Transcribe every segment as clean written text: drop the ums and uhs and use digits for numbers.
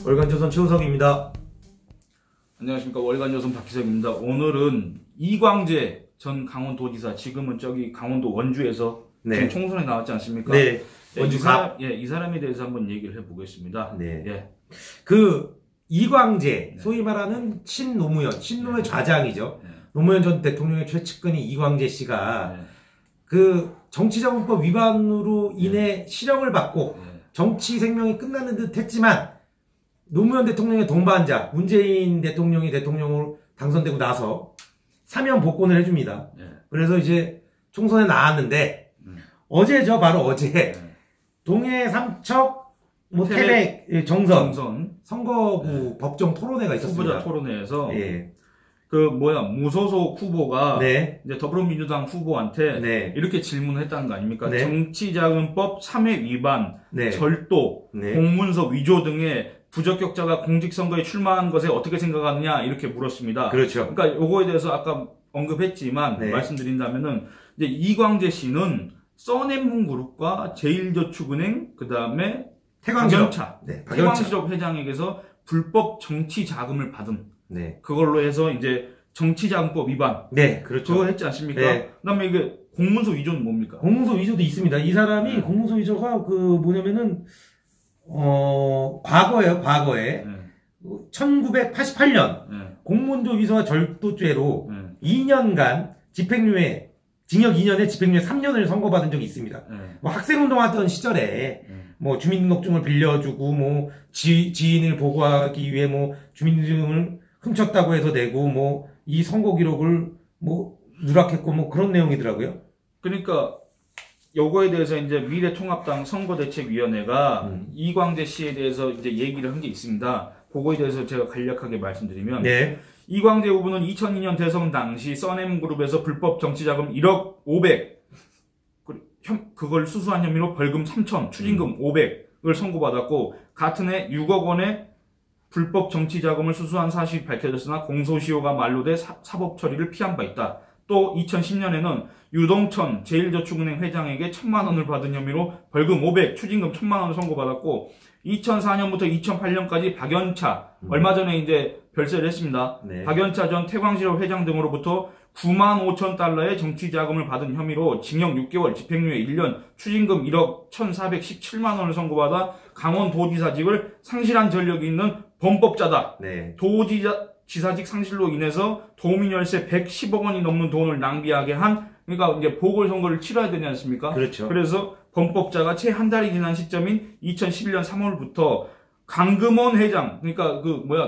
월간조선 최우석입니다. 안녕하십니까. 월간조선 박희석입니다. 오늘은 이광재 전 강원도지사, 지금은 저기 강원도 원주에서 지금 총선에 나왔지 않습니까? 네. 원주갑. 이 사람에 대해서 한번 얘기를 해보겠습니다. 네. 예. 그 이광재, 소위 말하는 친노무현 좌장이죠. 네. 노무현 전 대통령의 최측근인 이광재 씨가 네. 그 정치자금법 위반으로 인해 실형을 받고 네. 정치 생명이 끝나는 듯 했지만 노무현 대통령의 동반자 문재인 대통령이 대통령으로 당선되고 나서 사면 복권을 해줍니다. 네. 그래서 이제 총선에 나왔는데 어제죠. 바로 어제 네. 동해 삼척 태백 정선 선거구 네. 법정 토론회가 있었습니다. 후보자 토론회에서 예. 무소속 후보가 네. 이제 더불어민주당 후보한테 네. 이렇게 질문을 했다는 거 아닙니까? 네. 정치자금법 3회 위반, 네. 절도, 네. 공문서 위조 등의 부적격자가 공직선거에 출마한 것에 어떻게 생각하느냐 이렇게 물었습니다. 그렇죠. 그러니까 요거에 대해서 아까 언급했지만 네. 말씀드린다면은 이제 이광재 씨는 써낸문그룹과 제일저축은행 그다음에 박연차, 네. 태광실업 회장에게서 불법 정치 자금을 받은 네. 그걸로 해서 이제 정치자금법 위반. 네, 그렇죠. 그거 했지 않습니까? 네. 그다음에 이게 공문서 위조는 뭡니까? 공문서 위조도 있습니다. 이 사람이 네. 공문서 위조가 뭐냐면은 과거에 네. 1988년 네. 공문서 위조와 절도죄로 네. 2년간 집행유예 징역 2년에 집행유예 3년을 선고받은 적이 있습니다. 네. 뭐 학생운동하던 시절에 뭐 주민등록증을 빌려주고 뭐 지인을 보고하기 위해 뭐 주민등록증을 훔쳤다고 해서 내고 뭐 이 선고 기록을 뭐 누락했고 뭐 그런 내용이더라고요. 그러니까 요거에 대해서 이제 미래통합당 선거대책위원회가 이광재 씨에 대해서 이제 얘기를 한 게 있습니다. 그거에 대해서 제가 간략하게 말씀드리면 네. 이광재 후보는 2002년 대선 당시 써낸그룹에서 불법 정치자금 1억 500 그걸 수수한 혐의로 벌금 3천, 추징금 500을 선고받았고 같은 해 6억 원의 불법 정치자금을 수수한 사실이 밝혀졌으나 공소시효가 만료돼 사법 처리를 피한 바 있다. 또 2010년에는 유동천 제일저축은행 회장에게 1,000만 원을 받은 혐의로 벌금 500, 추징금 1,000만 원을 선고받았고 2004년부터 2008년까지 박연차 얼마 전에 이제 별세를 했습니다. 네. 박연차 전 태광실업 회장 등으로부터 95,000달러의 정치자금을 받은 혐의로 징역 6개월, 집행유예 1년, 추징금 1억 1,417만 원을 선고받아 강원도지사직을 상실한 전력이 있는 범법자다. 네. 도지사직 상실로 인해서 도민열세 110억 원이 넘는 돈을 낭비하게 한, 그러니까 이제 보궐선거를 치러야 되지 않습니까? 그렇죠. 그래서 범법자가 채 한 달이 지난 시점인 2011년 3월부터 강금원 회장, 그러니까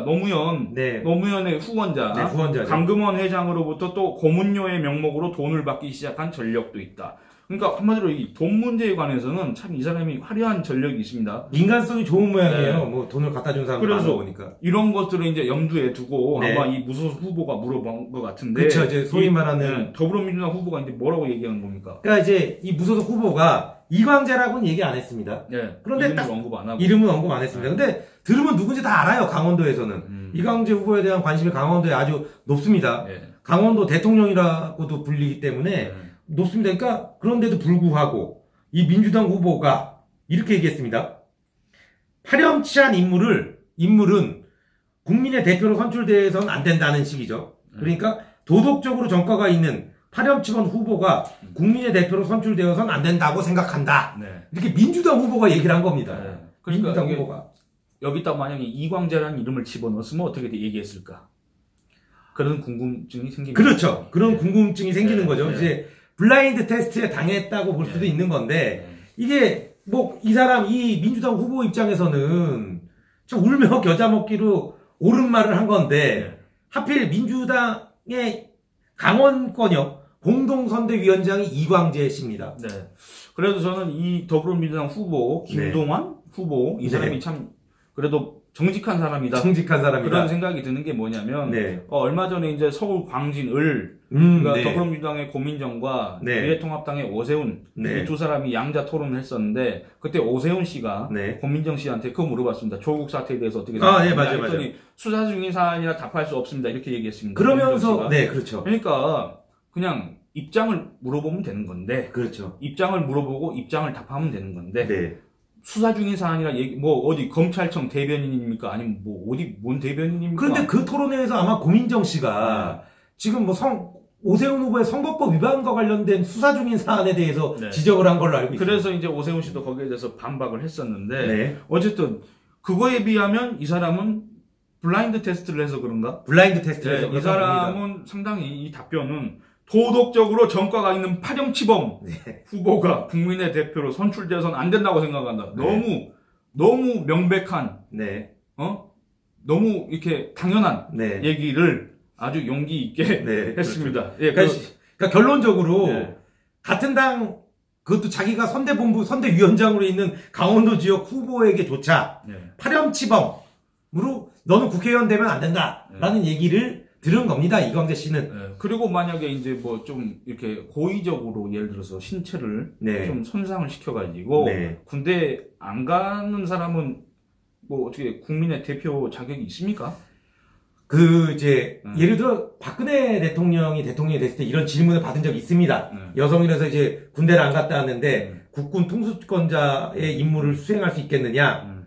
노무현의 후원자, 네, 후원자죠. 강금원 회장으로부터 또 고문료의 명목으로 돈을 받기 시작한 전력도 있다. 그러니까 한마디로 이 돈 문제에 관해서는 참 이 사람이 화려한 전력이 있습니다. 인간성이 좋은 모양이에요. 네. 뭐 돈을 갖다 준 사람 그래서 보니까 이런 것들을 이제 염두에 두고 네. 아마 이 무소속 후보가 물어본 것 같은데. 그렇죠. 이제 소위 말하는 더불어민주당 후보가 이제 뭐라고 얘기하는 겁니까? 그러니까 이제 이 무소속 후보가 이광재라고는 얘기 안 했습니다. 네. 그런데 이름을 딱 언급 안 하고. 이름은 언급 안 했습니다. 근데 들으면 누군지 다 알아요. 강원도에서는 이광재 후보에 대한 관심이 강원도에 아주 높습니다. 네. 강원도 대통령이라고도 불리기 때문에 네. 높습니다. 그러니까 그런데도 불구하고 이 민주당 후보가 이렇게 얘기했습니다. 파렴치한 인물은 국민의 대표로 선출되어서는 안 된다는 식이죠. 그러니까 도덕적으로 전과가 있는 파렴치한 후보가 국민의 대표로 선출되어서는 안 된다고 생각한다. 네. 이렇게 민주당 후보가 얘기를 한 겁니다. 네. 그러니까 민주당 후보가. 여기다 만약에 이광재라는 이름을 집어넣었으면 어떻게 얘기했을까? 그런 궁금증이 생깁니다. 그렇죠. 그런 네. 궁금증이 생기는 네. 거죠. 네. 이제 블라인드 테스트에 당했다고 볼 수도 있는 건데 이게 뭐 이 민주당 후보 입장에서는 좀 울며 겨자 먹기로 옳은 말을 한 건데 하필 민주당의 강원권역 공동선대위원장이 이광재 씨입니다. 네. 그래도 저는 이 더불어민주당 후보 김동완 후보 이 사람이 네. 참 그래도 정직한 사람이다. 정직한 사람이다. 그런 생각이 드는 게 뭐냐면 네. 얼마 전에 이제 서울 광진을 그러니까 네. 더불어민주당의 고민정과 네. 미래통합당의 오세훈 네. 이 두 사람이 양자 토론을 했었는데 그때 오세훈 씨가 네. 고민정 씨한테 그거 물어봤습니다. 조국 사태에 대해서 어떻게 네, 생각하냐 맞아요. 했더니 수사 중인 사안이라 답할 수 없습니다. 이렇게 얘기했습니다. 그러면서 네, 그렇죠. 그러니까 그냥 입장을 물어보면 되는 건데 그렇죠. 입장을 물어보고 입장을 답하면 되는 건데 네. 수사 중인 사안이라 뭐 어디 검찰청 대변인입니까? 아니면 뭐 어디 뭔 대변인입니까? 그런데 그 토론회에서 아마 고민정 씨가 지금 뭐 오세훈 후보의 선거법 위반과 관련된 수사 중인 사안에 대해서 네. 지적을 한 걸로 알고 있습니다. 그래서 이제 오세훈 씨도 거기에 대해서 반박을 했었는데 네. 어쨌든 그거에 비하면 이 사람은 블라인드 테스트를 해서 그런가? 블라인드 테스트를 해서 이 사람은 상당히 이 답변은 도덕적으로 전과가 있는 파렴치범 후보가 국민의 대표로 선출돼서는 안 된다고 생각한다. 너무 명백한, 너무 이렇게 당연한 얘기를 아주 용기 있게 했습니다. 그렇죠. 그러니까 결론적으로 같은 당 그것도 자기가 선대위원장으로 있는 강원도 지역 후보에게조차 파렴치범으로 너는 국회의원 되면 안 된다라는 얘기를 들은 겁니다. 이광재 씨는. 그리고 만약에 이제 뭐 좀 이렇게 고의적으로 예를 들어서 신체를 좀 손상을 시켜가지고 군대 안 가는 사람은 뭐 어떻게 국민의 대표 자격이 있습니까? 예를 들어 박근혜 대통령이 됐을 때 이런 질문을 받은 적이 있습니다. 여성이라서 이제 군대를 안 갔다 왔는데 국군 통수권자의 임무를 수행할 수 있겠느냐?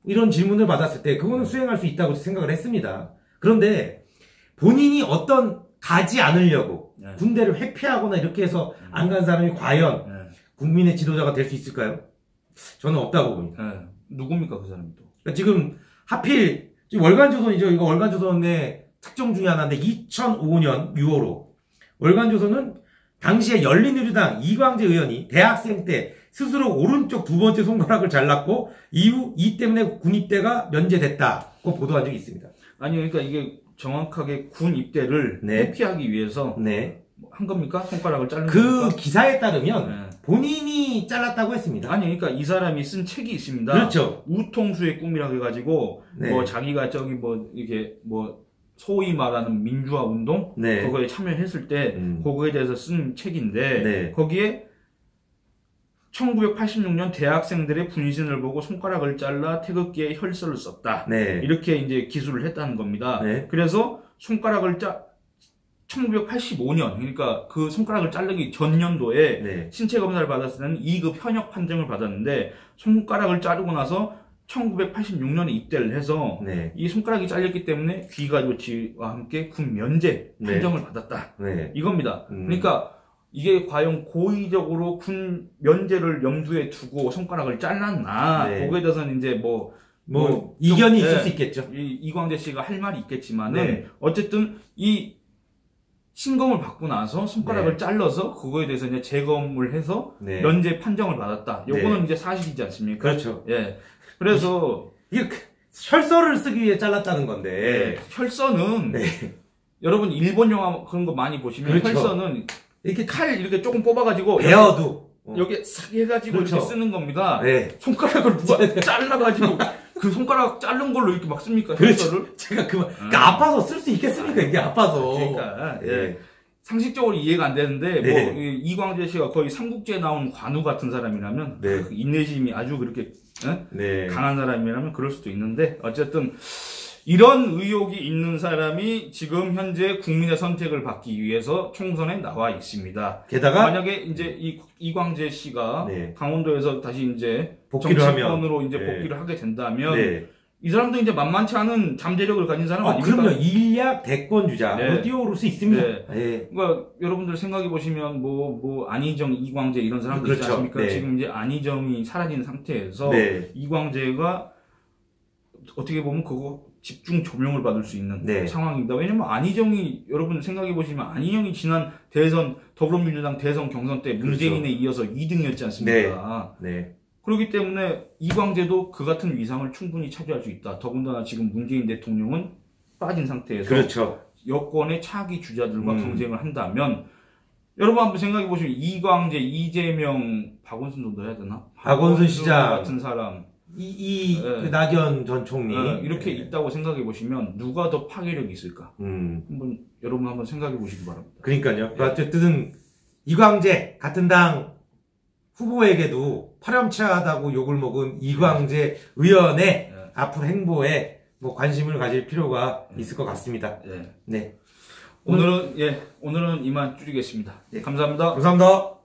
이런 질문을 받았을 때 그거는 수행할 수 있다고 생각을 했습니다. 그런데 본인이 가지 않으려고 군대를 회피하거나 이렇게 해서 안 간 사람이 과연 국민의 지도자가 될 수 있을까요? 저는 없다고 봅니다. 누굽니까 그 사람이 또? 그러니까 지금 하필 월간조선이죠. 이거 월간조선의 특종 중에 하나인데 2005년 6월호 월간조선은 당시에 열린우리당 이광재 의원이 대학생 때 스스로 오른쪽 두 번째 손가락을 잘랐고 이후 이 때문에 군 입대가 면제됐다고 보도한 적이 있습니다. 아니 그러니까 이게 정확하게 군 입대를 회피하기 위해서 한 겁니까? 손가락을 자르는 겁니까? 그 기사에 따르면 본인이 잘랐다고 했습니다. 아니 그러니까 이 사람이 쓴 책이 있습니다. 그렇죠. 우통수의 꿈이라고 해가지고 뭐 자기가 저기 뭐 이게 뭐 소위 말하는 민주화 운동 그거에 참여했을 때 그거에 대해서 쓴 책인데 거기에 1986년 대학생들의 분신을 보고 손가락을 잘라 태극기에 혈서를 썼다. 이렇게 이제 기술을 했다는 겁니다. 그래서 손가락을 1985년, 그러니까 그 손가락을 자르기 전년도에 신체 검사를 받았을 때는 2급 현역 판정을 받았는데 손가락을 자르고 나서 1986년에 입대를 해서 이 손가락이 잘렸기 때문에 귀가 조치와 함께 군 면제 판정을 받았다. 이겁니다. 그러니까 이게 과연 고의적으로 군 면제를 염두에 두고 손가락을 잘랐나? 거기에 대해서는 이제 뭐 이견이 있을 수 있겠죠. 이광재 씨가 할 말이 있겠지만은 어쨌든 이 신검을 받고 나서 손가락을 잘라서 그거에 대해서 이제 재검을 해서 면제 판정을 받았다. 요거는 이제 사실이지 않습니까? 그렇죠. 그래서 이게 혈서를 쓰기 위해 잘랐다는 건데 혈서는 여러분 일본 영화 그런 거 많이 보시면 혈서는 이렇게 칼 이렇게 조금 뽑아가지고 베어도 여기 싹 해가지고 이렇게 쓰는 겁니다. 손가락을 누가 잘라가지고 그 손가락 자른 걸로 이렇게 막 씁니까? 혈서를? 제가 그러니까 아파서 쓸 수 있겠습니까? 이게 아파서. 그러니까 상식적으로 이해가 안 되는데 뭐 이광재 씨가 거의 삼국지에 나온 관우 같은 사람이라면 그 인내심이 아주 그렇게 강한 사람이라면 그럴 수도 있는데 어쨌든 이런 의혹이 있는 사람이 지금 현재 국민의 선택을 받기 위해서 총선에 나와 있습니다. 게다가 만약에 이제 이광재 씨가 강원도에서 다시 이제 복귀를 정치권으로 이제 복귀를 하게 된다면 이 사람도 이제 만만치 않은 잠재력을 가진 사람 아닙니까? 그럼요. 일약 대권 주자로 뛰어오를 수 있습니다. 그러니까 여러분들 생각해 보시면 뭐 안희정, 이광재 이런 사람들 있지 않습니까? 지금 이제 안희정이 사라진 상태에서 이광재가 어떻게 보면 그거 집중 조명을 받을 수 있는 상황입니다. 왜냐면 안희정이 여러분 생각해 보시면 안희정이 지난 대선 더불어민주당 대선 경선 때 문재인에 이어서 2등이었지 않습니까? 그렇기 때문에 이광재도 그 같은 위상을 충분히 차지할 수 있다. 더군다나 지금 문재인 대통령은 빠진 상태에서 여권의 차기 주자들과 경쟁을 한다면 여러분 한번 생각해 보시면 이광재, 이재명, 박원순도 넣어야 되나? 박원순 시장 같은 사람 그 낙연 전 총리 이렇게 있다고 생각해 보시면 누가 더 파괴력이 있을까? 여러분 한번 생각해 보시기 바랍니다. 그러니까요. 어쨌든 이광재 같은 당 후보에게도 파렴치하다고 욕을 먹은 이광재 의원의 앞으로 행보에 관심을 가질 필요가 있을 것 같습니다. 오늘은 이만 줄이겠습니다. 감사합니다. 감사합니다.